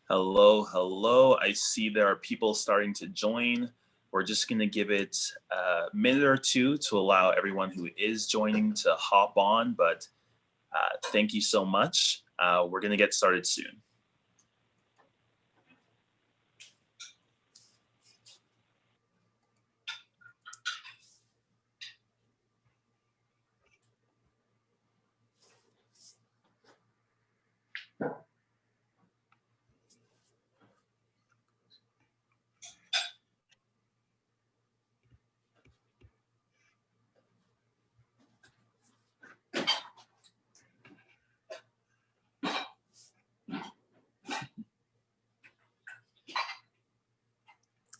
Hello, hello. I see there are people starting to join. We're just going to give it a minute or two to allow everyone who is joining to hop on, but thank you so much. We're going to get started soon.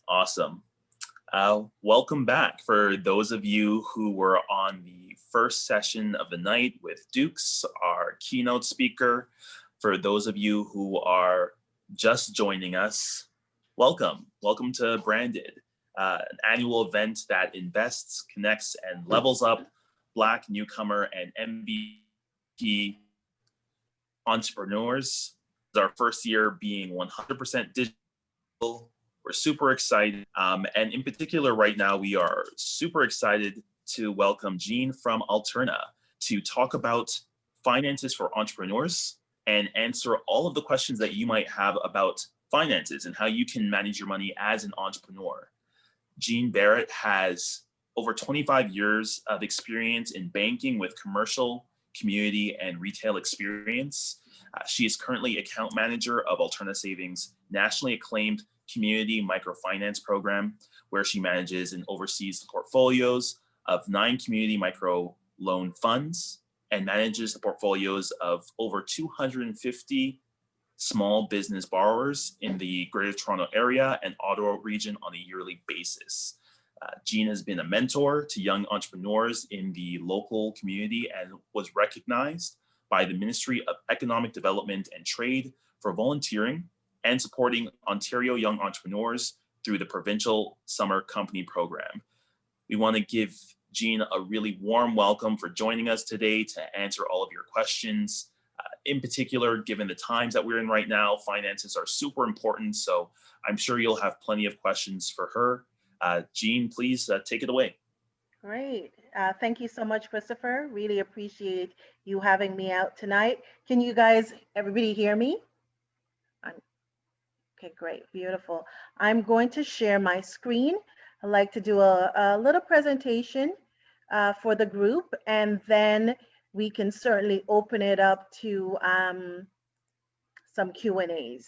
Awesome. Welcome back. For those of you who were on the first session of the night with Dukes, our keynote speaker, for those of you who are just joining us, welcome. Welcome to Branded, an annual event that invests, connects, and levels up Black newcomer and MVP entrepreneurs. It's our first year being 100% digital. We're super excited. And in particular, right now, we are super excited to welcome Jean from Alterna to talk about finances for entrepreneurs and answer all of the questions that you might have about finances and how you can manage your money as an entrepreneur. Jean Barrett has over 25 years of experience in banking with commercial, community, and retail experience. She is currently account manager of Alterna Savings' nationally acclaimed community microfinance program, where she manages and oversees the portfolios of 9 community micro loan funds and manages the portfolios of over 250 small business borrowers in the Greater Toronto Area and Ottawa region on a yearly basis. Jean has been a mentor to young entrepreneurs in the local community and was recognized by the Ministry of Economic Development and Trade for volunteering and supporting Ontario young entrepreneurs through the provincial summer company program. We want to give Jean a really warm welcome for joining us today to answer all of your questions. In particular, given the times that we're in right now, finances are super important. So I'm sure you'll have plenty of questions for her. Jean, please take it away. Great. Thank you so much, Christopher. Really appreciate you having me out tonight. Can you guys, everybody hear me? Okay, great, beautiful. I'm going to share my screen. I'd like to do a little presentation for the group, and then we can certainly open it up to some Q&As.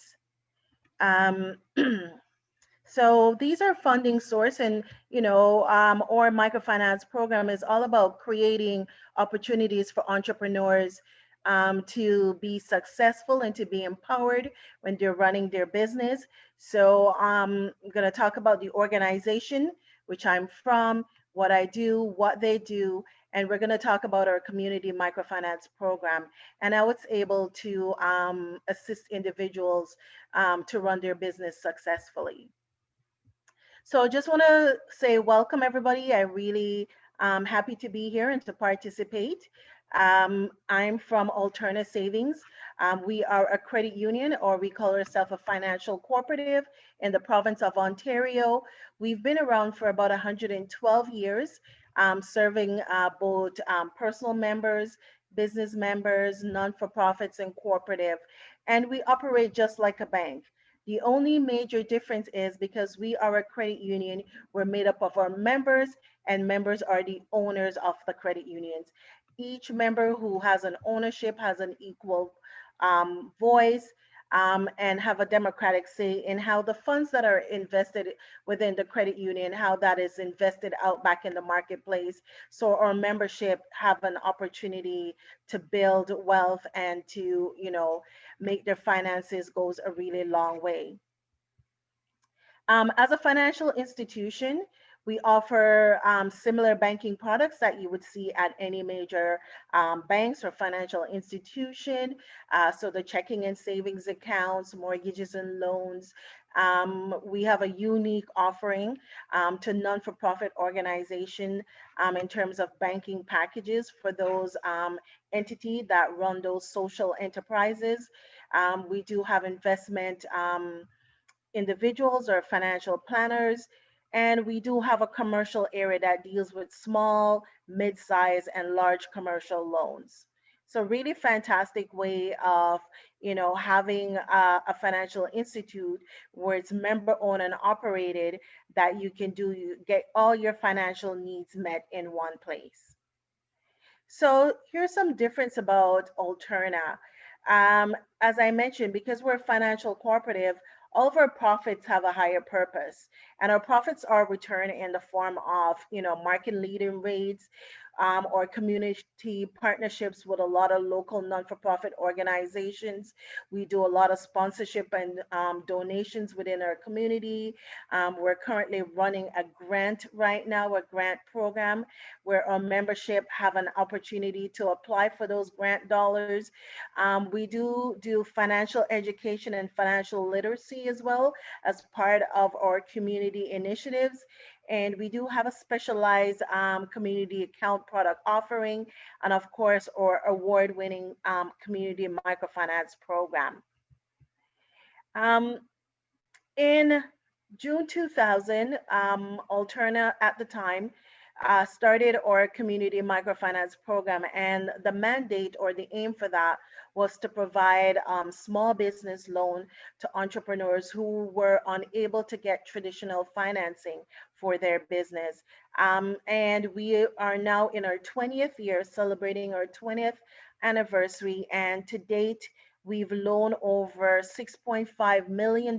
So these are funding source, and our microfinance program is all about creating opportunities for entrepreneurs to be successful and to be empowered when they're running their business. So I'm going to talk about the organization, which I'm from, what I do, what they do, and we're going to talk about our community microfinance program and how it's able to assist individuals to run their business successfully. So just want to say welcome, everybody. I really happy to be here and to participate. I'm from Alterna Savings. We are a credit union, or we call ourselves a financial cooperative in the province of Ontario. We've been around for about 112 years, serving both personal members, business members, non-for-profits, and cooperative. And we operate just like a bank. The only major difference is because we are a credit union, we're made up of our members, and members are the owners of the credit unions. Each member who has an ownership has an equal voice and have a democratic say in how the funds that are invested within the credit union, how that is invested out back in the marketplace. So our membership have an opportunity to build wealth and to, make their finances goes a really long way. As a financial institution, we offer similar banking products that you would see at any major banks or financial institution. So the checking and savings accounts, mortgages and loans, We have a unique offering to non-for-profit organization in terms of banking packages for those entities that run those social enterprises. We do have investment individuals or financial planners. And we do have a commercial area that deals with small, mid-size, and large commercial loans. So really fantastic way of, having a financial institute where it's member owned and operated that you can get all your financial needs met in one place. So here's some difference about Alterna. As I mentioned, because we're financial cooperative, all of our profits have a higher purpose, and our profits are returned in the form of, market leading rates, or community partnerships with a lot of local non-for-profit organizations. We do a lot of sponsorship and donations within our community. We're currently running a grant right now, a grant program where our membership have an opportunity to apply for those grant dollars. We do financial education and financial literacy as well as part of our community initiatives. And we do have a specialized community account product offering, and of course, our award-winning community microfinance program. Um, in June 2000, Alterna at the time started our community microfinance program, and the mandate or the aim for that was to provide small business loan to entrepreneurs who were unable to get traditional financing for their business. And we are now in our 20th year, celebrating our 20th anniversary, and to date, we've loaned over $6.5 million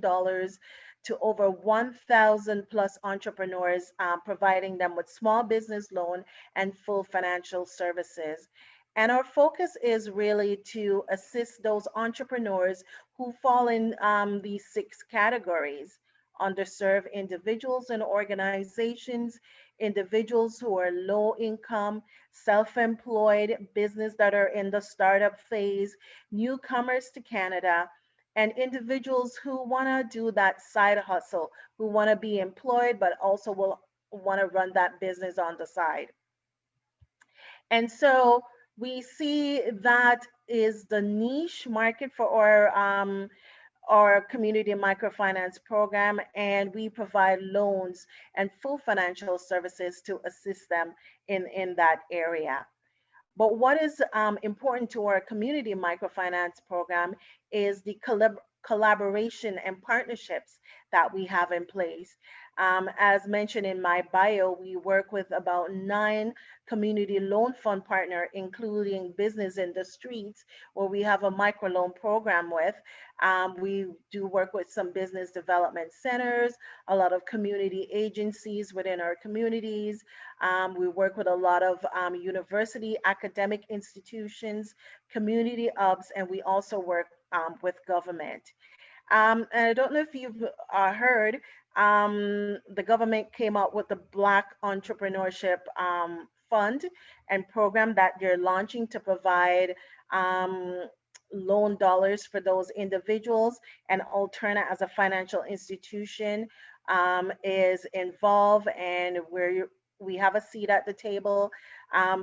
to over 1,000 plus entrepreneurs, providing them with small business loan and full financial services. And our focus is really to assist those entrepreneurs who fall in these six categories: underserved individuals and organizations, individuals who are low income, self employed, business that are in the startup phase, newcomers to Canada, and individuals who want to do that side hustle, who want to be employed but also will want to run that business on the side. And so we see that is the niche market for our community microfinance program, and we provide loans and full financial services to assist them in that area. But what is important to our community microfinance program is the collaboration and partnerships that we have in place. As mentioned in my bio, we work with about 9 community loan fund partner, including Business in the Streets, where we have a microloan program with. We do work with some business development centers, a lot of community agencies within our communities. We work with a lot of university academic institutions, community hubs, and we also work with government. And I don't know if you've heard, the government came out with the Black Entrepreneurship Fund and program that they're launching to provide um, loan dollars for those individuals. And Alterna, as a financial institution, is involved, and we have a seat at the table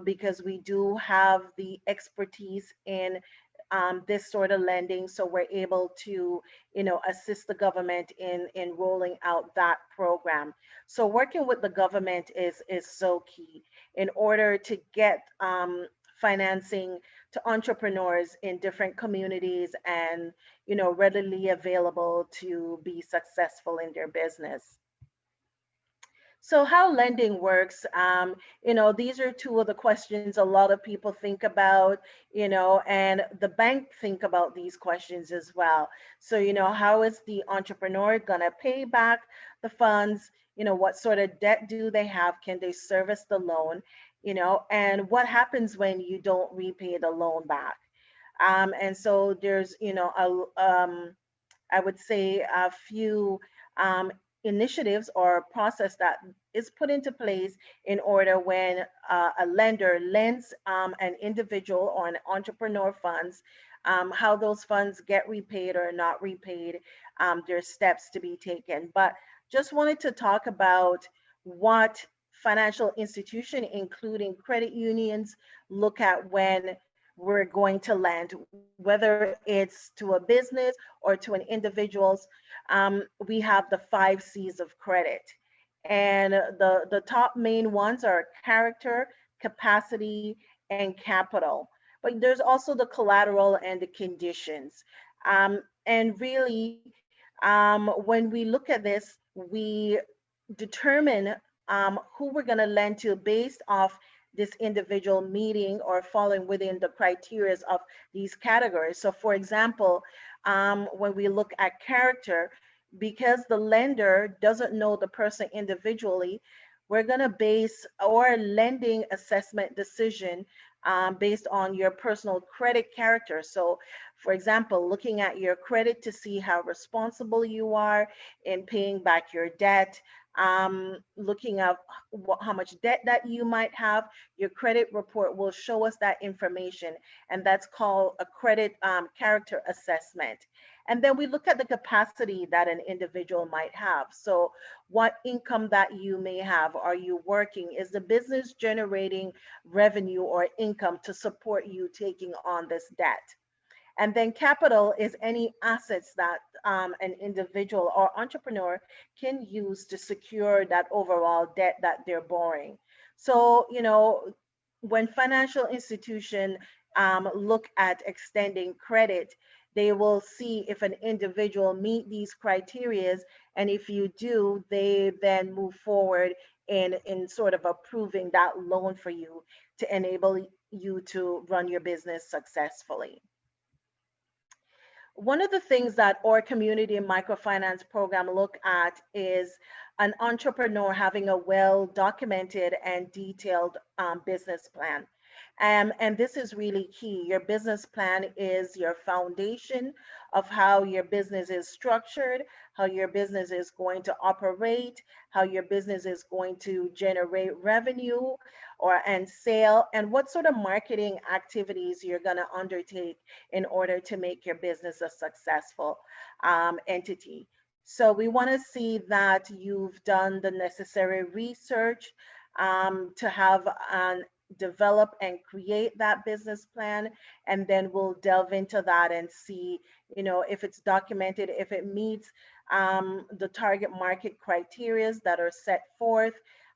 because we do have the expertise in this sort of lending, so we're able to, assist the government in rolling out that program. So working with the government is so key in order to get financing to entrepreneurs in different communities, and readily available to be successful in their business. So how lending works, these are two of the questions a lot of people think about, and the bank think about these questions as well. So, how is the entrepreneur gonna pay back the funds? What sort of debt do they have? Can they service the loan? And what happens when you don't repay the loan back? And so there's, I would say a few initiatives or process that is put into place in order when a lender lends an individual or an entrepreneur funds. how those funds get repaid or not repaid. There's steps to be taken. But just wanted to talk about what financial institution, including credit unions, look at when we're going to lend, whether it's to a business or to an individual's. We have the 5 C's of credit. And the top main ones are character, capacity, and capital. But there's also the collateral and the conditions. And really, when we look at this, we determine who we're going to lend to based off this individual meeting or falling within the criteria of these categories. So, for example, when we look at character, because the lender doesn't know the person individually, we're going to base our lending assessment decision based on your personal credit character. So, for example, looking at your credit to see how responsible you are in paying back your debt, looking at how much debt that you might have. Your credit report will show us that information, and that's called a credit character assessment. And then we look at the capacity that an individual might have. So, what income that you may have? Are you working? Is the business generating revenue or income to support you taking on this debt? And then capital is any assets that an individual or entrepreneur can use to secure that overall debt that they're borrowing. So, when financial institution look at extending credit, they will see if an individual meet these criterias, and if you do, they then move forward in sort of approving that loan for you to enable you to run your business successfully. One of the things that our community microfinance program look at is an entrepreneur having a well documented and detailed business plan. And this is really key. Your business plan is your foundation of how your business is structured, how your business is going to operate, how your business is going to generate revenue or and sale, and what sort of marketing activities you're going to undertake in order to make your business a successful entity. So we want to see that you've done the necessary research to have an develop and create that business plan, and then we'll delve into that and see, if it's documented, if it meets the target market criterias that are set forth,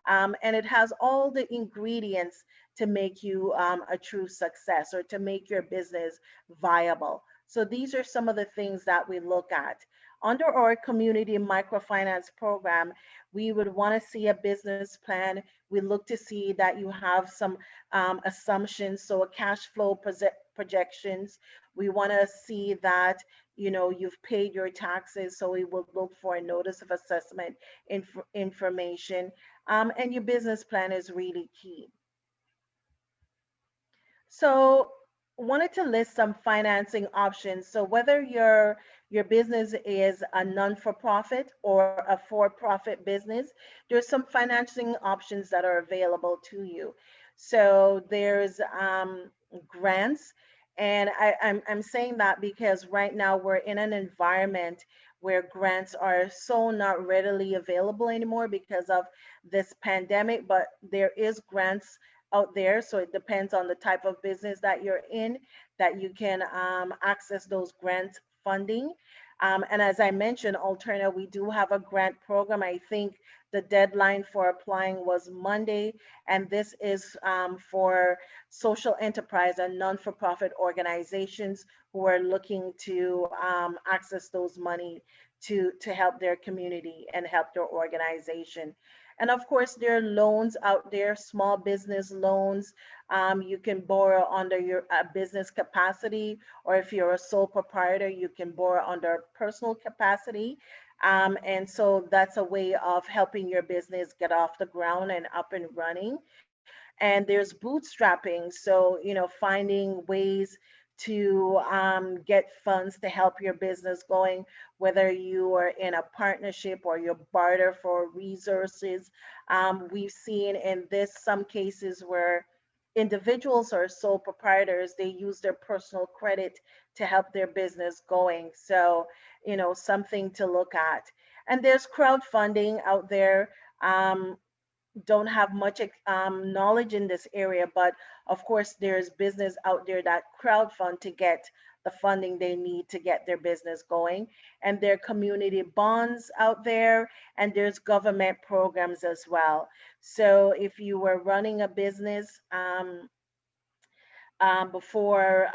and it has all the ingredients to make you a true success or to make your business viable. So these are some of the things that we look at. Under our community microfinance program, we would want to see a business plan. We look to see that you have some assumptions, so a cash flow projections. We want to see that you've paid your taxes, so we will look for a notice of assessment information, and your business plan is really key. So wanted to list some financing options. So whether your business is a non-for-profit or a for-profit business, there's some financing options that are available to you. So there's grants, and I'm saying that because right now we're in an environment where grants are so not readily available anymore because of this pandemic, but there is grants out there. So it depends on the type of business that you're in that you can access those grant funding. And as I mentioned, Alterna, we do have a grant program. I think the deadline for applying was Monday, and this is for social enterprise and non-for-profit organizations who are looking to access those money to help their community and help their organization. And of course, there are loans out there, small business loans. You can borrow under your business capacity, or if you're a sole proprietor, you can borrow under personal capacity. And so that's a way of helping your business get off the ground and up and running. And there's bootstrapping, so finding ways to get funds to help your business going, whether you are in a partnership or you barter for resources. We've seen in this some cases where individuals or sole proprietors, they use their personal credit to help their business going. So, something to look at. And there's crowdfunding out there. Um, don't have much knowledge in this area, but of course, there's business out there that crowdfund to get the funding they need to get their business going. And there are community bonds out there, and there's government programs as well. So if you were running a business, before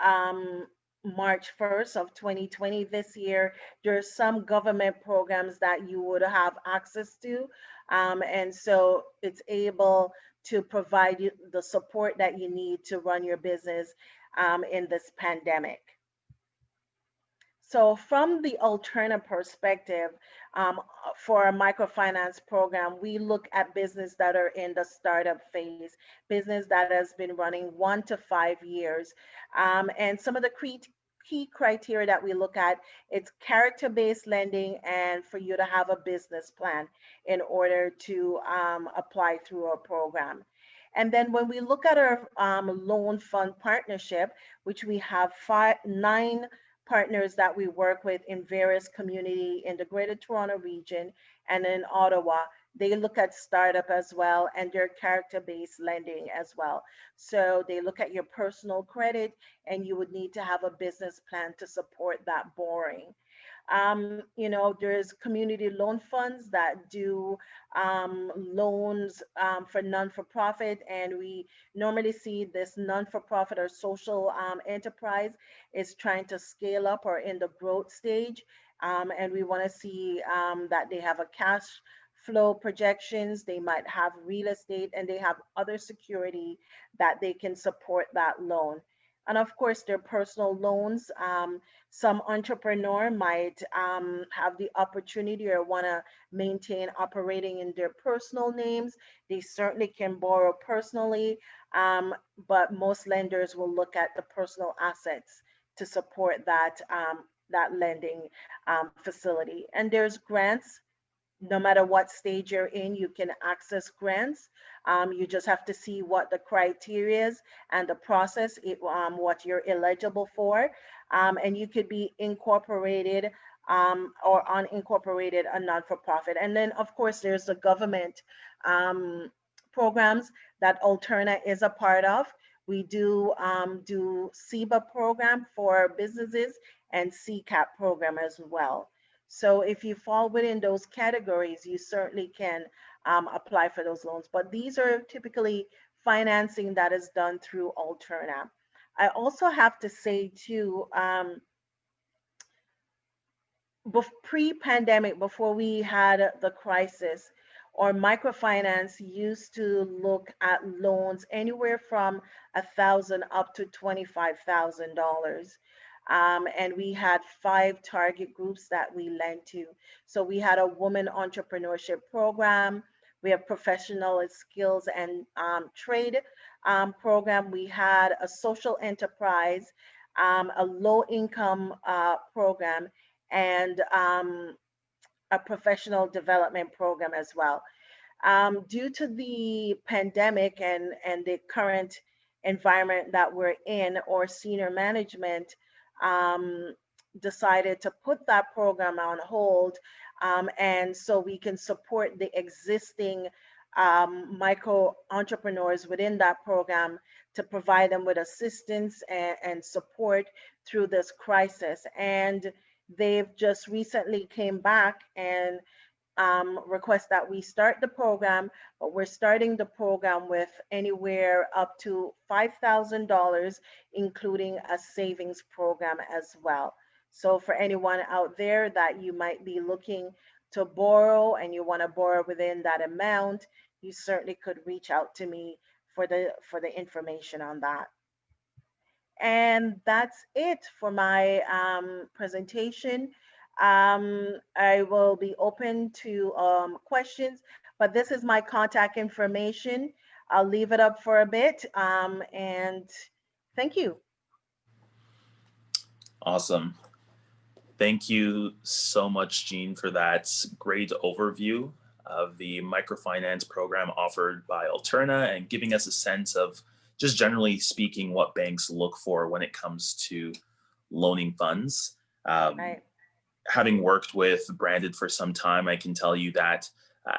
March 1st of 2020 this year, there's some government programs that you would have access to. And so it's able to provide you the support that you need to run your business in this pandemic. So, from the alternative perspective, for a microfinance program, we look at business that are in the startup phase, business that has been running 1 to 5 years. And some of the key criteria that we look at, it's character-based lending and for you to have a business plan in order to apply through our program. And then when we look at our loan fund partnership, which we have 9 partners that we work with in various community in the Greater Toronto region and in Ottawa, they look at startup as well and their character-based lending as well. So they look at your personal credit and you would need to have a business plan to support that borrowing. There's community loan funds that do loans for non-for-profit, and we normally see this non-for-profit or social enterprise is trying to scale up or in the growth stage, and we want to see that they have a cash flow projections, they might have real estate, and they have other security that they can support that loan. And of course, their personal loans. Some entrepreneur might have the opportunity or want to maintain operating in their personal names. They certainly can borrow personally, but most lenders will look at the personal assets to support that lending facility. And there's grants. No matter what stage you're in, you can access grants. You just have to see what the criteria is and the process, what you're eligible for. And you could be incorporated or unincorporated, a non-for-profit. And then, of course, there's the government um, programs that Alterna is a part of. We do SEBA program for businesses and CCAP program as well. So if you fall within those categories, you certainly can apply for those loans. But these are typically financing that is done through Alterna. I also have to say too, pre-pandemic, before we had the crisis, or microfinance used to look at loans anywhere from 1,000 up to $25,000. And we had 5 target groups that we lent to. So we had a woman entrepreneurship program. We have professional skills and trade program. We had a social enterprise, a low income program, and a professional development program as well. Due to the pandemic and the current environment that we're in, or senior management um, decided to put that program on hold, and so we can support the existing micro entrepreneurs within that program to provide them with assistance and support through this crisis. And they've just recently came back and request that we start the program, but we're starting the program with anywhere up to $5,000, including a savings program as well. So for anyone out there that you might be looking to borrow and you want to borrow within that amount, you certainly could reach out to me for the information on that. And that's it for my presentation. I will be open to questions, but this is my contact information. I'll leave it up for a bit, and thank you. Awesome. Thank you so much, Jean, for that great overview of the microfinance program offered by Alterna and giving us a sense of just generally speaking, what banks look for when it comes to loaning funds. Um, Right. Having worked with Branded for some time, I can tell you that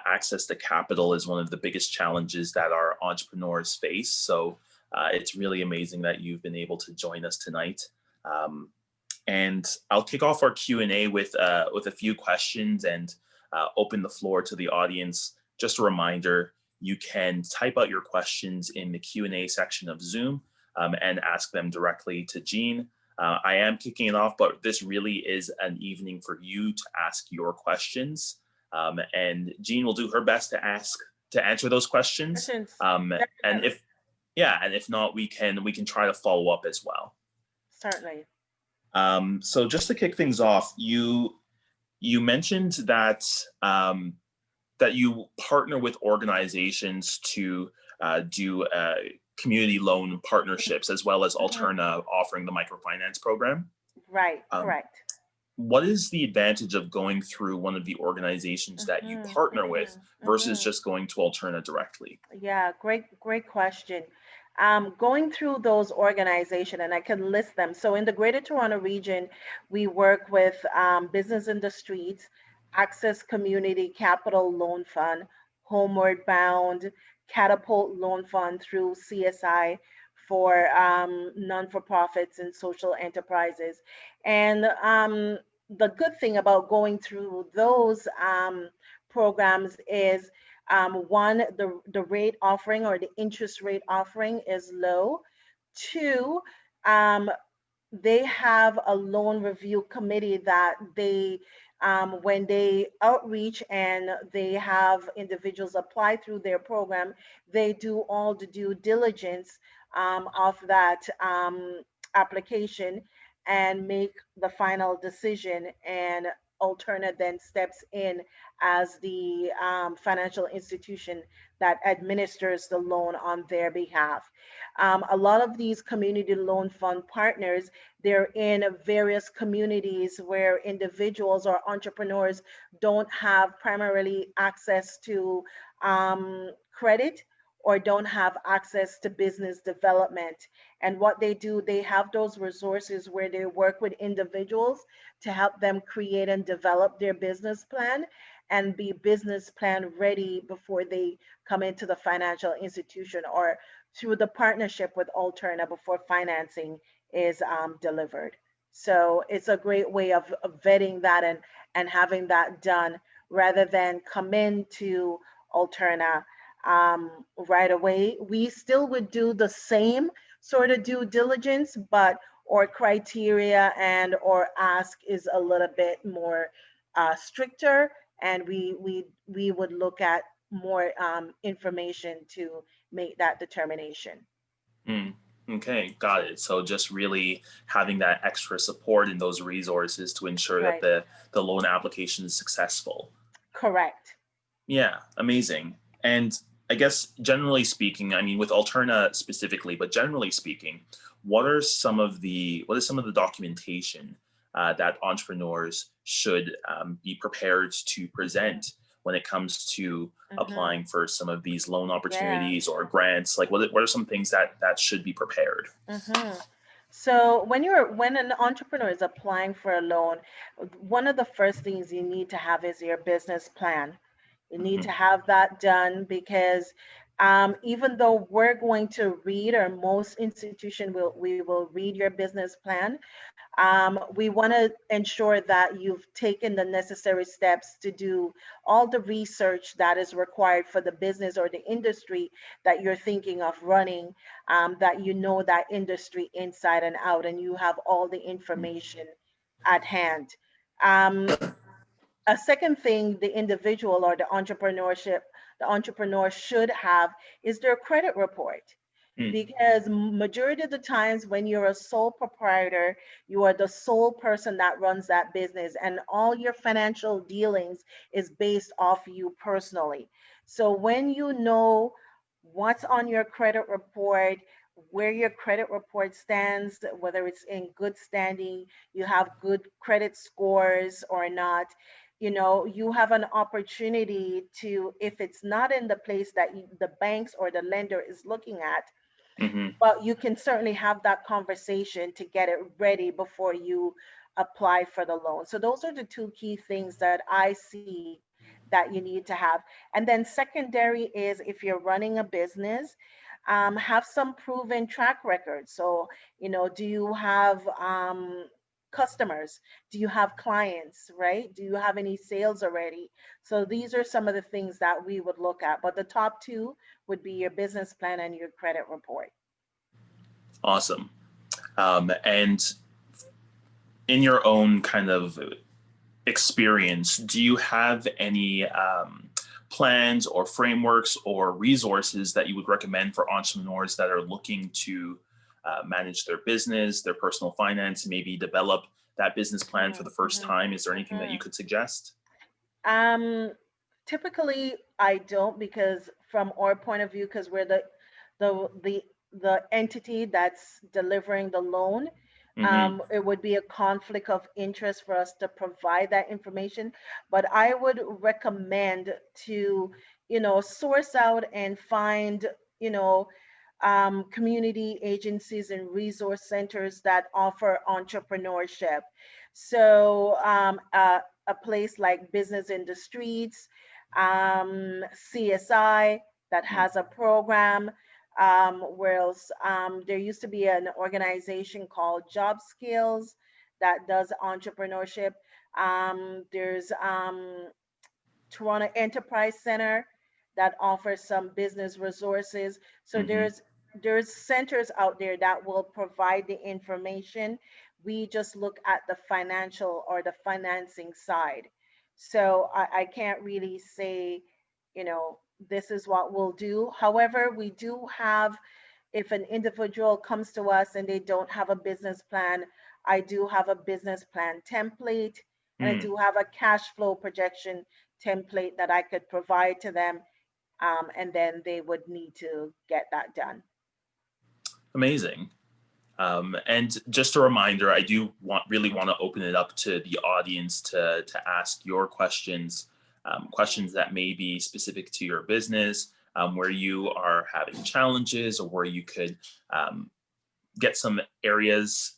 access to capital is one of the biggest challenges that our entrepreneurs face. So it's really amazing that you've been able to join us tonight. Um, and I'll kick off our Q&A with a few questions and open the floor to the audience. Just a reminder, you can type out your questions in the Q&A section of Zoom and ask them directly to Jean. I am kicking it off, but this really is an evening for you to ask your questions. And Jean will do her best to answer those questions. Questions. And Definitely. if yeah, and if not, we can try to follow up as well. Certainly. So just to kick things off, you mentioned that that you partner with organizations to do community loan partnerships as well as Mhm. Alterna offering the microfinance program. Right. Um, Correct. what is the advantage of going through one of the organizations that you Hmm. partner with Hmm. versus Hmm. just going to Alterna directly? Yeah, great question. Going through those organizations, and I can list them. So in the Greater Toronto region, we work with Business in the Streets, Access Community Capital Loan Fund, Homeward Bound, Catapult Loan Fund through CSI for non-for-profits and social enterprises. And the good thing about going through those programs is one, the rate offering or the interest rate offering is low. Two, um, they have a loan review committee that when they outreach and they have individuals apply through their program, they do all the due diligence of that application and make the final decision. And Alterna then steps in as the financial institution that administers the loan on their behalf. A lot of these community loan fund partners, they're in various communities where individuals or entrepreneurs don't have primarily access to credit or don't have access to business development. And what they do, they have those resources where they work with individuals to help them create and develop their business plan and be business plan ready before they come into the financial institution or through the partnership with Alterna before financing is delivered. So it's a great way of vetting that and having that done rather than come into Alterna right away. We still would do the same sort of due diligence, but our criteria and our ask is a little bit more stricter, and we would look at more information to make that determination. Mm, okay, got it. So just really having that extra support and those resources to ensure that Right. the loan application is successful. Correct. Yeah, amazing. And I guess generally speaking, I mean with Alterna specifically, but generally speaking, what is some of the documentation that entrepreneurs should be prepared to present when it comes to Hmm. applying for some of these loan Yeah. opportunities or grants? Like what are some things that should be prepared? Hmm. So when an entrepreneur is applying for a loan, one of the first things you need to have is your business plan. You need Hmm. to have that done because even though we're going to read, or most institution will we will read your business plan, we want to ensure that you've taken the necessary steps to do all the research that is required for the business or the industry that you're thinking of running, that you know that industry inside and out, and you have all the information at hand. Um, a second thing the individual or the entrepreneur should have is their credit report, Mm, because majority of the times when you're a sole proprietor, you are the sole person that runs that business and all your financial dealings is based off you personally. So when you know what's on your credit report, where your credit report stands, whether it's in good standing, you have good credit scores or not, you have an opportunity to, if it's not in the place that the banks or the lender is looking at, Hmm. But you can certainly have that conversation to get it ready before you apply for the loan. So those are the two key things that I see that you need to have. And then secondary is if you're running a business, have some proven track record. So, do you have customers? Do you have clients, right? Do you have any sales already? So these are some of the things that we would look at. But the top two would be your business plan and your credit report. Awesome. And in your own kind of experience, do you have any plans or frameworks or resources that you would recommend for entrepreneurs that are looking to manage their business, their personal finance, maybe develop that business plan for Mhm, the first mhm, time? Is there anything that you mhm. could suggest? Um, Typically, I don't because from our point of view, because we're the the the entity that's delivering the loan, Hmm. it would be a conflict of interest for us to provide that information. But I would recommend to, source out and find, you know, community agencies and resource centers that offer entrepreneurship. So a place like Business in the Streets, CSI that has a program. Where else? There used to be an organization called Job Skills that does entrepreneurship. There's Toronto Enterprise Center that offers some business resources. So Hmm. there's centers out there that will provide the information. We just look at the financial or the financing side. So I can't really say, this is what we'll do. However, we do have, if an individual comes to us and they don't have a business plan, I do have a business plan template and I Mm, do have a cash flow projection template that I could provide to them. And then they would need to get that done. amazing. And just a reminder, I do really want to open it up to the audience to ask your questions, questions that may be specific to your business, where you are having challenges, or where you could um, get some areas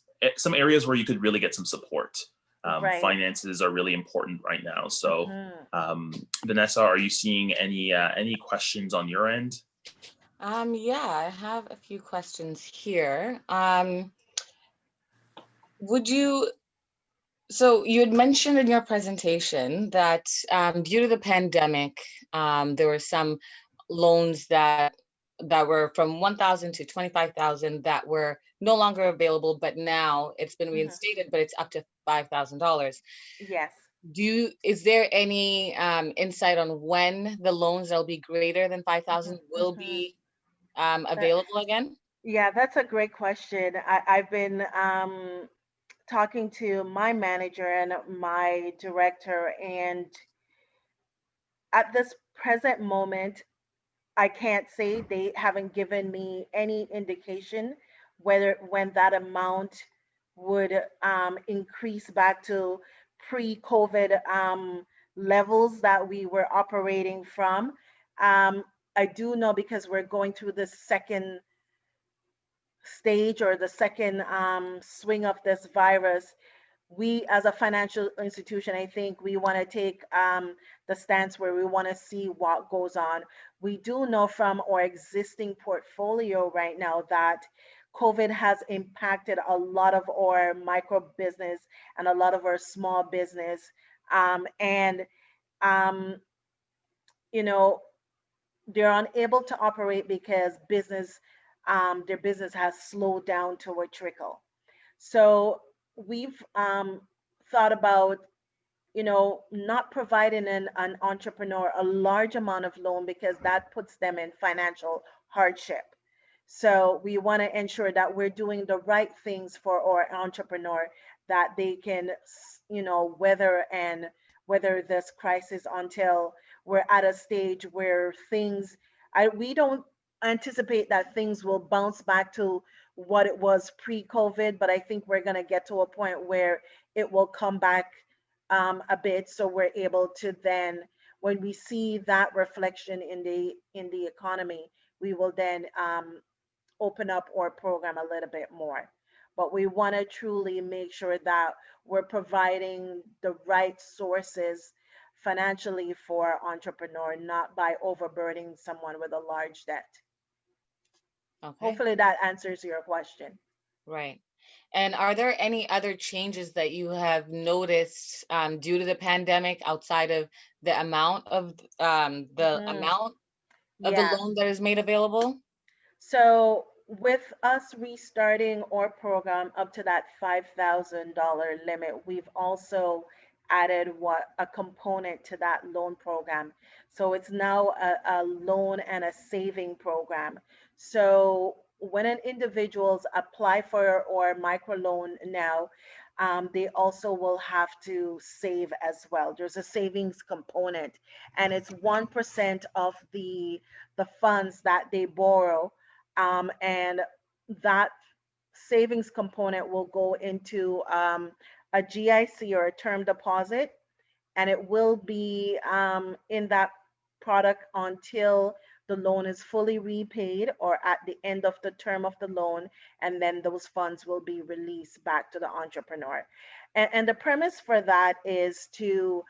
where you could really get some support. Right. Finances are really important right now. So, Hmm. Vanessa, are you seeing any questions on your end? Yeah, I have a few questions here. Would you, so you had mentioned in your presentation that due to the pandemic, there were some loans that were from 1,000 to 25,000 that were no longer available, but now it's been Hmm. reinstated, but it's up to $5,000. Yes. Is there any insight on when the loans that'll be greater than 5,000 Hmm. will Hmm. be available again? Yeah, that's a great question. I've been talking to my manager and my director, and at this present moment, I can't say. They haven't given me any indication whether when that amount would increase back to pre-COVID levels that we were operating from. I do know because we're going through the second stage or the second swing of this virus. We as a financial institution, I think we want to take the stance where we want to see what goes on. We do know from our existing portfolio right now that COVID has impacted a lot of our micro business and a lot of our small business. And, um, you know, they're unable to operate because their business has slowed down to a trickle. So we've thought about, not providing an entrepreneur a large amount of loan because that puts them in financial hardship. So we want to ensure that we're doing the right things for our entrepreneur that they can, weather this crisis until we're at a stage where we don't anticipate that things will bounce back to what it was pre-COVID, but I think we're going to get to a point where it will come back a bit, so we're able to then, when we see that reflection in the economy, we will then open up our program a little bit more. But we want to truly make sure that we're providing the right sources financially for entrepreneur, not by overburdening someone with a large debt. Okay, Hopefully that answers your question. right. And are there any other changes that you have noticed due to the pandemic outside of the Hmm. amount of the Yeah. loan that is made available? So with us restarting our program up to that $5,000 limit, we've also added what a component to that loan program. So it's now a loan and a saving program. So when an individuals apply for or microloan now, they also will have to save as well. There's a savings component, and it's 1% of the funds that they borrow, and that savings component will go into a GIC or a term deposit, and it will be in that product until the loan is fully repaid or at the end of the term of the loan, and then those funds will be released back to the entrepreneur. And the premise for that is to,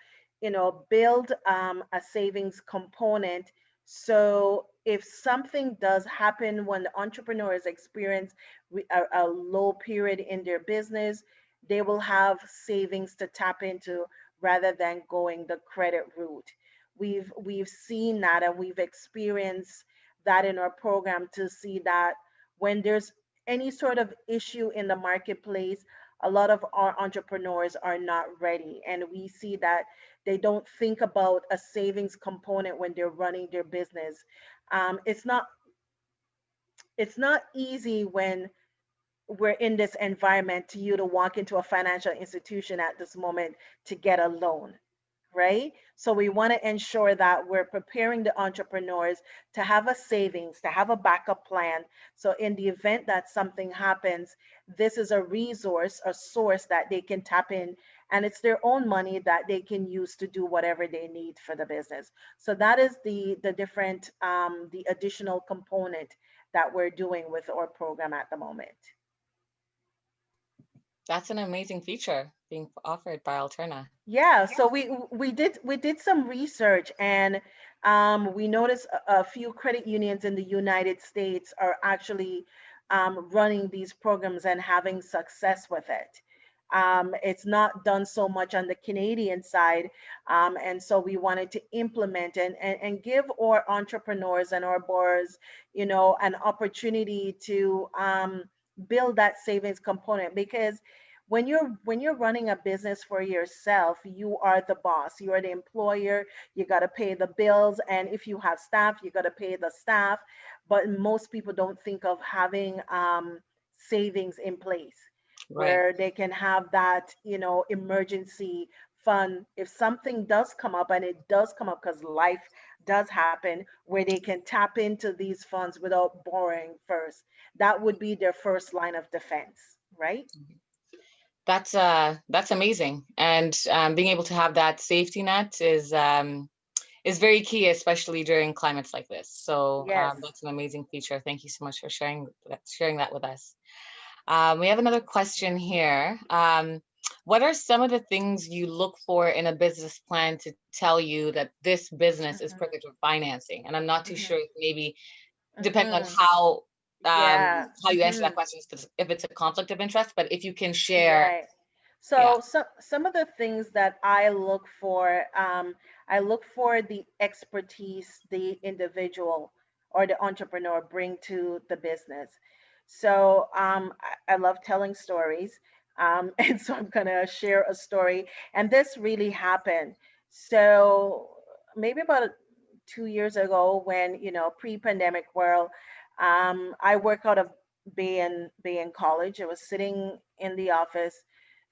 build a savings component. So if something does happen when the entrepreneur has experienced a low period in their business, they will have savings to tap into rather than going the credit route. We've seen that, and we've experienced that in our program, to see that when there's any sort of issue in the marketplace, a lot of our entrepreneurs are not ready, and we see that they don't think about a savings component when they're running their business. Um, it's not easy when we're in this environment to you to walk into a financial institution at this moment to get a loan, right? So we want to ensure that we're preparing the entrepreneurs to have a savings, to have a backup plan. So in the event that something happens, this is a resource, a source that they can tap in, and it's their own money that they can use to do whatever they need for the business. So that is the different the additional component that we're doing with our program at the moment. That's an amazing feature being offered by Alterna. Yeah, so we did some research, and we noticed a few credit unions in the United States are actually running these programs and having success with it. It's not done so much on the Canadian side, and so we wanted to implement and give our entrepreneurs and our borrowers, an opportunity to build that savings component, because when you're running a business for yourself, you are the boss, you are the employer. You got to pay the bills, and if you have staff, you got to pay the staff. But most people don't think of having savings in place Right. where they can have that, emergency fund if something does come up, and it does come up because life does happen, where they can tap into these funds without borrowing first. That would be their first line of defense, right? That's amazing, and being able to have that safety net is very key, especially during climates like this. So Yes. that's an amazing feature. Thank you so much for sharing that with us. We have another question here. What are some of the things you look for in a business plan to tell you that this business is Mhm, perfect for financing? And I'm not too sure mhm, if maybe depending on mhm. um, Yeah. how you answer that Mhm. question, if it's a conflict of interest, but if you can share, Right. yeah. So some of the things that I look for the expertise the individual or the entrepreneur bring to the business. So I love telling stories, and so I'm gonna share a story. And this really happened. So maybe about 2 years ago, when pre-pandemic world, I work out of Bay in College. I was sitting in the office.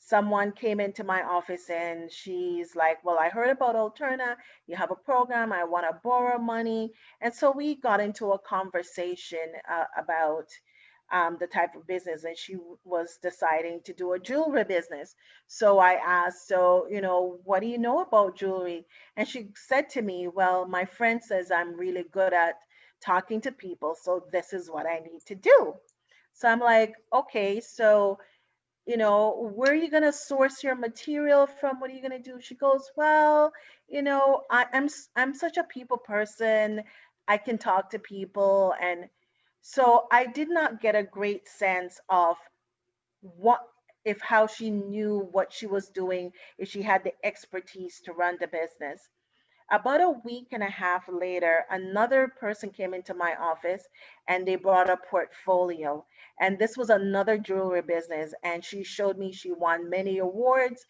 Someone came into my office, and she's like, "Well, I heard about Alterna. You have a program. I want to borrow money." And so we got into a conversation about the type of business, and she was deciding to do a jewelry business. So I asked, "So, what do you know about jewelry?" And she said to me, "Well, my friend says I'm really good at talking to people. So this is what I need to do. So I'm like, okay, so where are you going to source your material from? What are you going to do? She goes, well, I'm such a people person. I can talk to people. And so I did not get a great sense of what, if how she knew what she was doing, if she had the expertise to run the business. About a week and a half later, another person came into my office and they brought a portfolio. And this was another jewelry business. And she showed me she won many awards.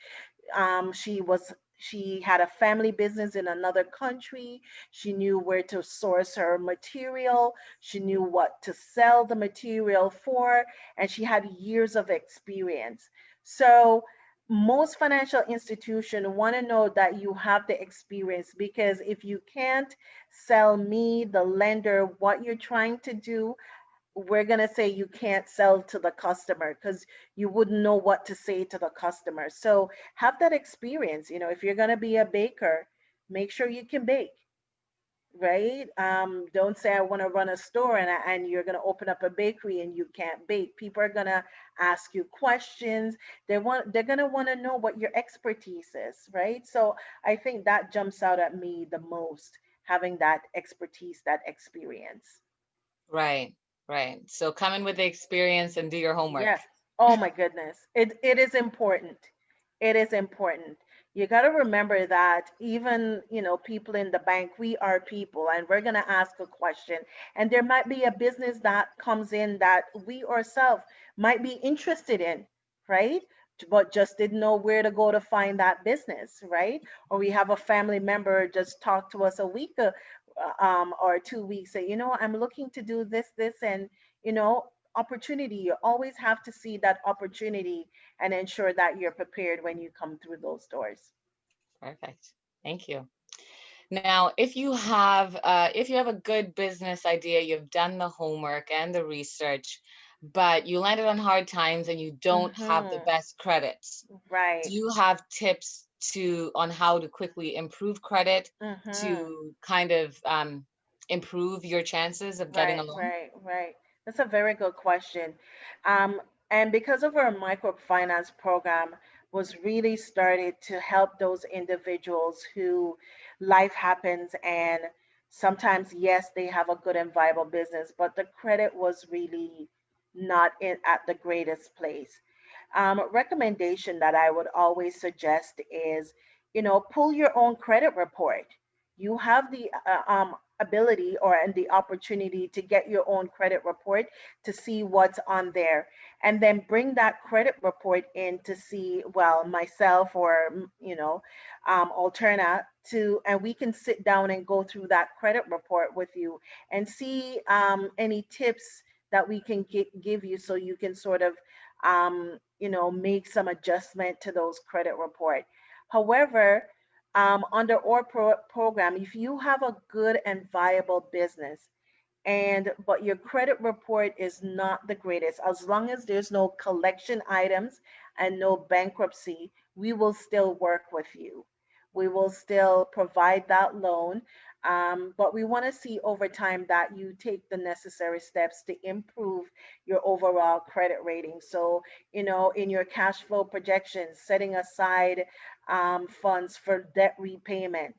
She had a family business in another country. She knew where to source her material. She knew what to sell the material for, and she had years of experience. So most financial institutions want to know that you have the experience, because if you can't sell me, the lender, what you're trying to do, we're going to say you can't sell to the customer because you wouldn't know what to say to the customer. So have that experience. If you're going to be a baker, make sure you can bake, right? Don't say I want to run a store and you're going to open up a bakery and you can't bake. People are going to ask you questions. They're going to want to know what your expertise is, right? So I think that jumps out at me the most, having that expertise, that experience. Right, right. So come in with the experience and do your homework. Yes. Oh my goodness. It is important. It is important. You got to remember that even, people in the bank, we are people and we're going to ask a question. And there might be a business that comes in that we ourselves might be interested in, right? But just didn't know where to go to find that business, right? Or we have a family member just talk to us a week or 2 weeks, say, I'm looking to do this, and, you know, opportunity. You always have to see that opportunity and ensure that you're prepared when you come through those doors. Perfect. Thank you. Now, if you have a good business idea, you've done the homework and the research, but you landed on hard times and you don't have the Hmm. best credits, do Right. you have tips on how to quickly improve credit Hmm. to kind of improve your chances of getting Right, a loan? right, right. That's a very good question. Um, and because of our microfinance program was really started to help those individuals who life happens, and sometimes, yes, they have a good and viable business, but the credit was really not at the greatest place. Recommendation that I would always suggest is, pull your own credit report. You have the ability or and the opportunity to get your own credit report to see what's on there, and then bring that credit report in to see, well, myself or Alterna, to and we can sit down and go through that credit report with you and see any tips that we can give you, so you can sort of make some adjustment to those credit report. However, under our program, if you have a good and viable business, and but your credit report is not the greatest, as long as there's no collection items and no bankruptcy, we will still work with you. We will still provide that loan, but we want to see over time that you take the necessary steps to improve your overall credit rating. So, in your cash flow projections, setting aside funds for debt repayment,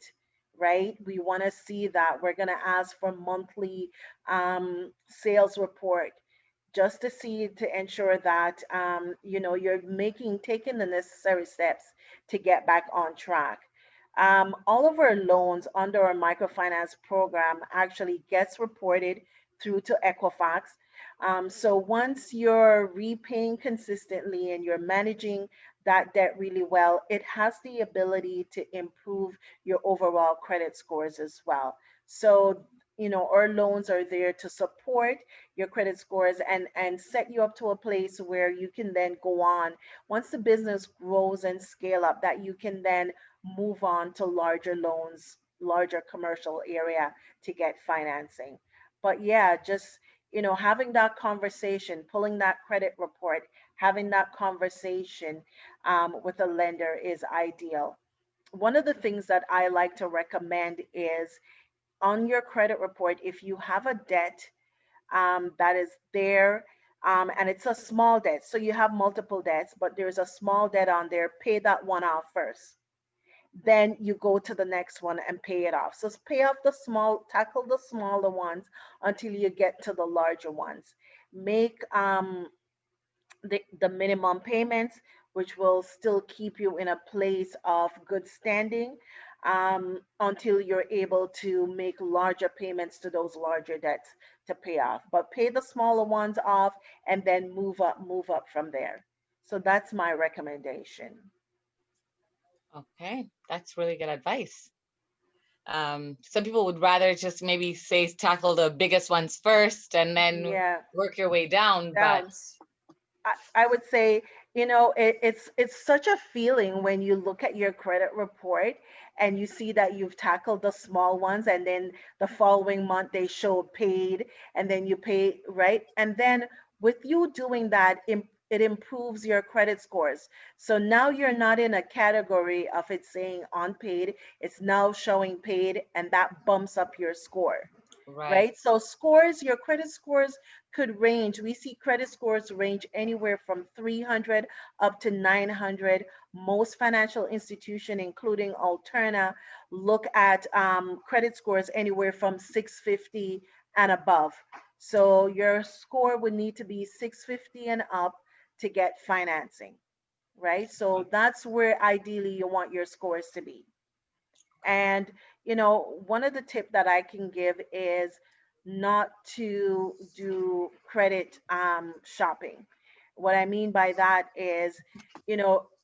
right? We want to see that. We're going to ask for monthly sales report, just to see, to ensure that you're taking the necessary steps to get back on track. All of our loans under our microfinance program actually gets reported through to Equifax. So once you're repaying consistently and you're managing that debt really well, it has the ability to improve your overall credit scores as well. So, our loans are there to support your credit scores and set you up to a place where you can then go on, once the business grows and scale up, that you can then move on to larger loans, larger commercial area to get financing. But yeah, just, having that conversation, pulling that credit report, having that conversation with a lender is ideal. One of the things that I like to recommend is on your credit report, if you have a debt that is there, and it's a small debt, so you have multiple debts, but there's a small debt on there, pay that one off first. Then you go to the next one and pay it off. So pay off the small, tackle the smaller ones until you get to the larger ones. Make the minimum payments, which will still keep you in a place of good standing until you're able to make larger payments to those larger debts to pay off. But pay the smaller ones off and then move up from there. So that's my recommendation. Okay, that's really good advice. Some people would rather just maybe say tackle the biggest ones first and then Yeah, work your way down, but down. I would say, it's such a feeling when you look at your credit report and you see that you've tackled the small ones, and then the following month they show paid, and then you pay, right? And then with you doing that, it improves your credit scores. So now you're not in a category of it saying unpaid, it's now showing paid, and that bumps up your score, right, right? So scores, your credit scores could range. We see credit scores range anywhere from 300 up to 900. Most financial institutions, including Alterna, look at credit scores anywhere from 650 and above. So your score would need to be 650 and up to get financing, right? So that's where ideally you want your scores to be. And, one of the tip that I can give is not to do credit shopping. What I mean by that is,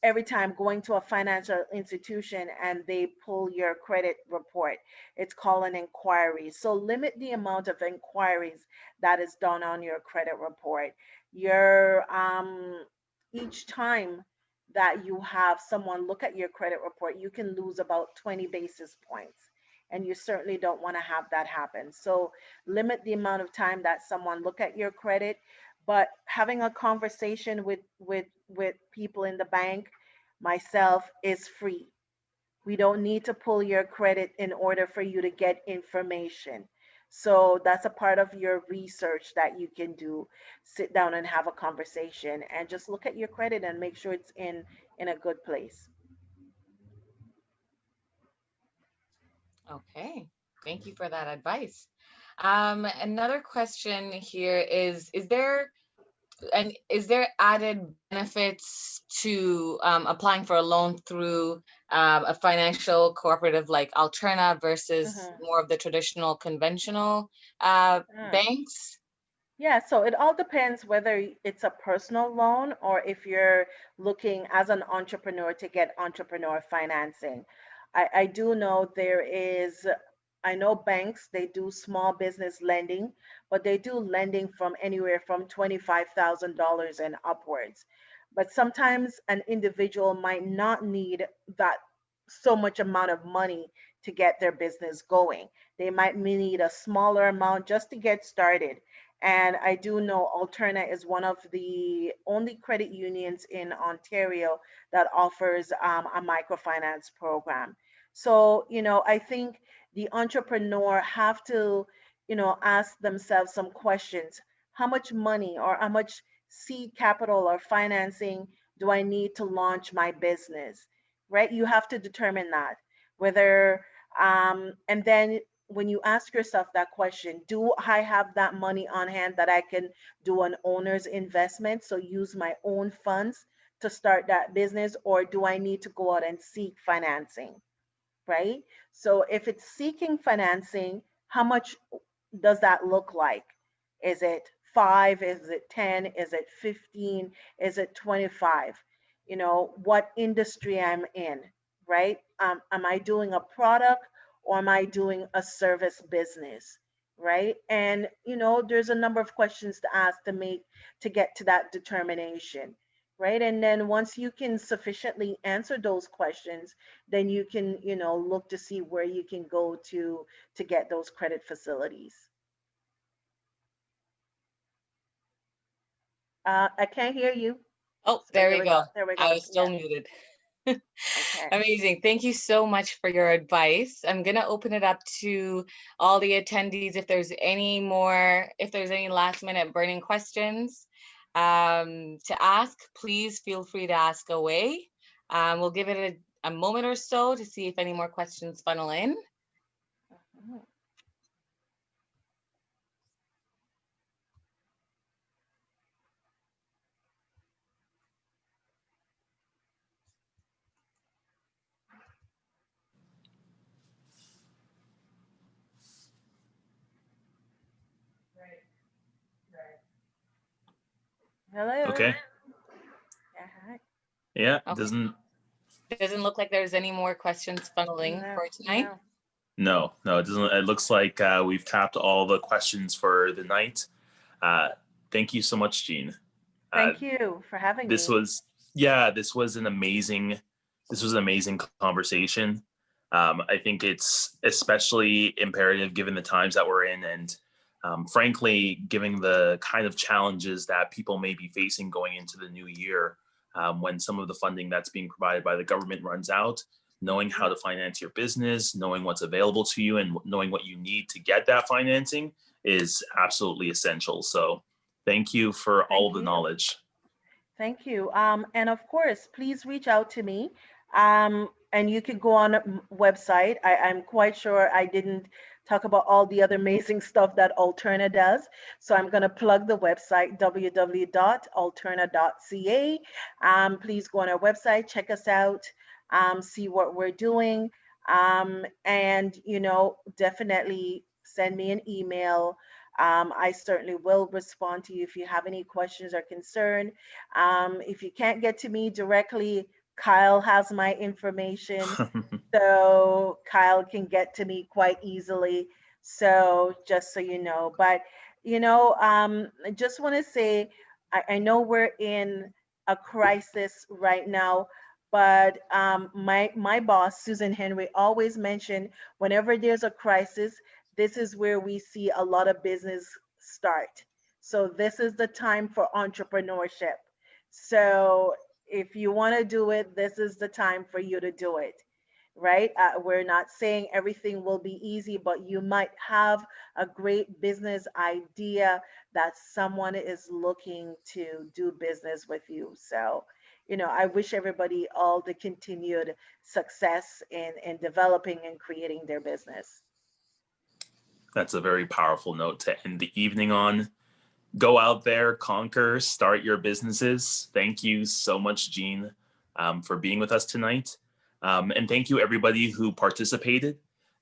every time going to a financial institution and they pull your credit report, it's called an inquiry. So limit the amount of inquiries that is done on your credit report. Your Each time that you have someone look at your credit report, you can lose about 20 basis points. And you certainly don't want to have that happen. So limit the amount of time that someone look at your credit, but having a conversation with people in the bank, myself, is free. We don't need to pull your credit in order for you to get information. So that's a part of your research that you can do. Sit down and have a conversation and just look at your credit and make sure it's in a good place. okay. Thank you for that advice. Another question here is there added benefits to applying for a loan through a financial cooperative like Alterna versus Mhm. more of the traditional conventional Mm. banks? Yeah, so it all depends whether it's a personal loan or if you're looking as an entrepreneur to get entrepreneur financing. I do know I know banks, they do small business lending, but they do lending from anywhere from $25,000 and upwards. But sometimes an individual might not need that so much amount of money to get their business going. They might need a smaller amount just to get started. And I do know Alterna is one of the only credit unions in Ontario that offers a microfinance program. So, I think the entrepreneur have to, ask themselves some questions. How much money or how much seed capital or financing do I need to launch my business? Right? You have to determine that. Whether, and then when you ask yourself that question, do I have that money on hand that I can do an owner's investment? So use my own funds to start that business, or do I need to go out and seek financing? Right? So if it's seeking financing, how much does that look like? Is it 5? Is it 10? Is it 15? Is it 25? What industry I'm in, right? Am I doing a product or am I doing a service business? Right. And, there's a number of questions to ask to get to that determination. Right. And then once you can sufficiently answer those questions, then you can, look to see where you can go to get those credit facilities. I can't hear you. Oh, So there there we we go. go. There we I go. was still Yeah. muted. Okay. Amazing. Thank you so much for your advice. I'm going to open it up to all the attendees. If there's any last minute burning questions to ask, please feel free to ask away. We'll give it a moment or so to see if any more questions funnel in. Hello. Okay. Yeah, Okay. doesn't look like there's any more questions funneling for tonight. No, it doesn't. It looks like we've tapped all the questions for the night. Thank you so much, Jean. Thank you for having This me. was an amazing conversation. I think it's especially imperative given the times that we're in, and frankly, given the kind of challenges that people may be facing going into the new year, when some of the funding that's being provided by the government runs out. Knowing how to finance your business, knowing what's available to you, and knowing what you need to get that financing is absolutely essential. So thank you for all of the knowledge. Thank you. And of course, please reach out to me. And you can go on a website. I'm quite sure I didn't talk about all the other amazing stuff that Alterna does. So I'm going to plug the website, www.alterna.ca. Please go on our website, check us out, see what we're doing. And, definitely send me an email. I certainly will respond to you if you have any questions or concern. If you can't get to me directly, Kyle has my information. So Kyle can get to me quite easily. So just so you know, but I just want to say, I know we're in a crisis right now, but my boss, Susan Henry, always mentioned whenever there's a crisis, this is where we see a lot of business start. So this is the time for entrepreneurship. So if you want to do it, this is the time for you to do it, right? We're not saying everything will be easy, but you might have a great business idea that someone is looking to do business with you. So, I wish everybody all the continued success in developing and creating their business. That's a very powerful note to end the evening on. Go out there, conquer, start your businesses. Thank you so much, Jean, for being with us tonight. And thank you, everybody who participated.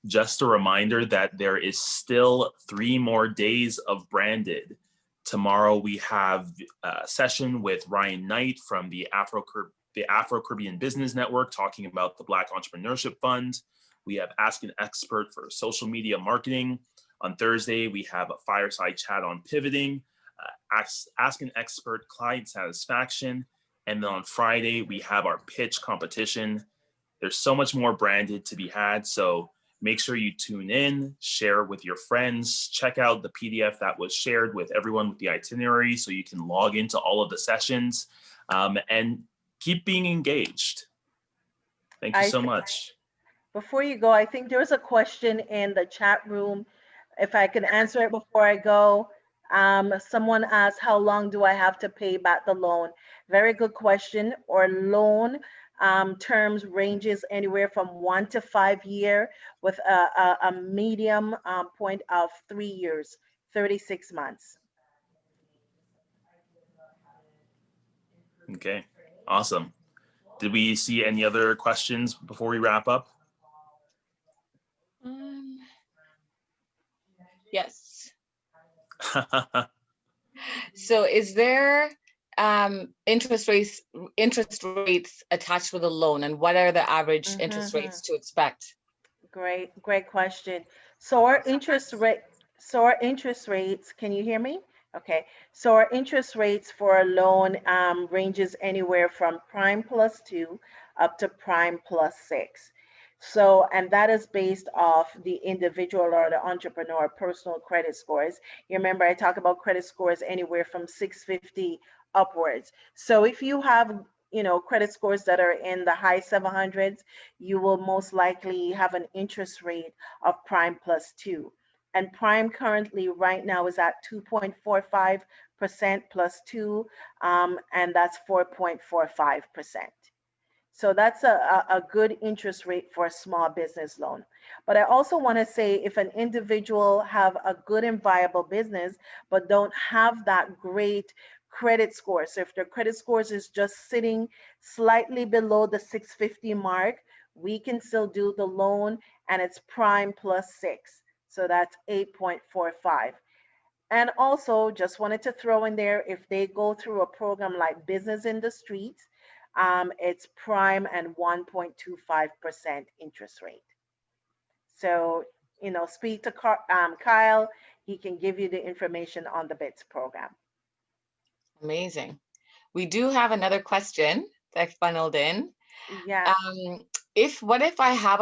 Just a reminder that there is still 3 more days of Branded. Tomorrow, we have a session with Ryan Knight from the Afro-Caribbean Business Network talking about the Black Entrepreneurship Fund. We have Ask an Expert for social media marketing. On Thursday, we have a fireside chat on pivoting. Ask an Expert client satisfaction. And then on Friday, we have our pitch competition. There's so much more Branded to be had. So make sure you tune in, share with your friends, check out the PDF that was shared with everyone with the itinerary so you can log into all of the sessions, and keep being engaged. Thank you so much. Before you go, I think there's a question in the chat room. If I can answer it before I go. Someone asked, how long do I have to pay back the loan? Very good question. Or loan terms ranges anywhere from 1 to 5 years with a medium point of 3 years, 36 months. Okay, awesome. Did we see any other questions before we wrap up? Yes. So is there interest rates attached with a loan, and what are the average interest rates to expect? Great question. So our interest rates, can you hear me? Okay. So our interest rates for a loan ranges anywhere from prime +2 up to prime +6. So, and that is based off the individual or the entrepreneur personal credit scores. You remember I talk about credit scores anywhere from 650 upwards. So if you have, credit scores that are in the high 700s, you will most likely have an interest rate of prime plus 2. And prime currently right now is at 2.45% plus 2, and that's 4.45%. So that's a good interest rate for a small business loan. But I also want to say, if an individual have a good and viable business, but don't have that great credit score, so if their credit scores is just sitting slightly below the 650 mark, we can still do the loan, and it's prime plus 6. So that's 8.45. And also, just wanted to throw in there, if they go through a program like Business in the Streets, it's prime and 1.25% interest rate. So, speak to Kyle. He can give you the information on the BITS program. Amazing. We do have another question that funneled in. Yeah. What if I have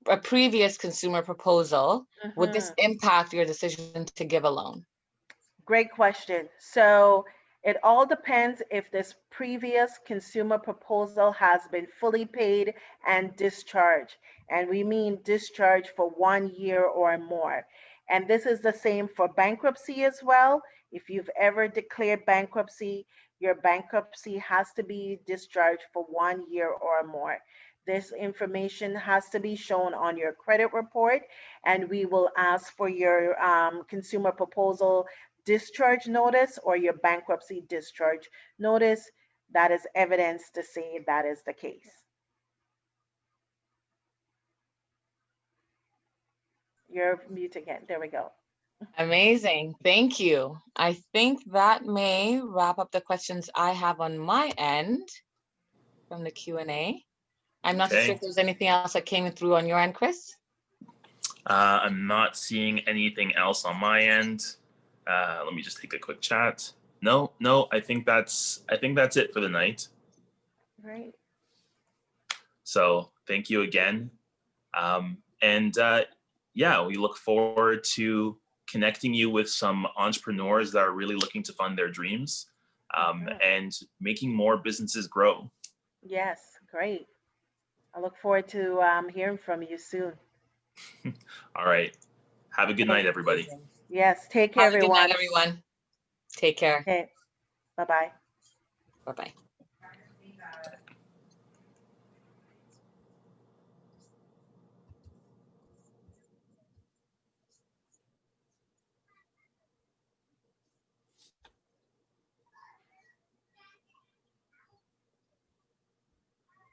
a previous consumer proposal? Would this impact your decision to give a loan? Great question. So it all depends if this previous consumer proposal has been fully paid and discharged. And we mean discharged for 1 year or more. And this is the same for bankruptcy as well. If you've ever declared bankruptcy, your bankruptcy has to be discharged for 1 year or more. This information has to be shown on your credit report, and we will ask for your consumer proposal discharge notice or your bankruptcy discharge notice. That is evidence to say that is the case. You're mute again. There we go. Amazing. Thank you. I think that may wrap up the questions I have on my end from the Q&A. I'm not sure if there's anything else that came through on your end, Chris. I'm not seeing anything else on my end. Let me just take a quick chat. No, I think that's it for the night. Right. So thank you again. Yeah, we look forward to connecting you with some entrepreneurs that are really looking to fund their dreams, and making more businesses grow. Yes, great. I look forward to hearing from you soon. All right. Have a good night, everybody. Yes, take care, everyone. Have a good night, everyone. Take care. Okay. Bye-bye. Bye-bye.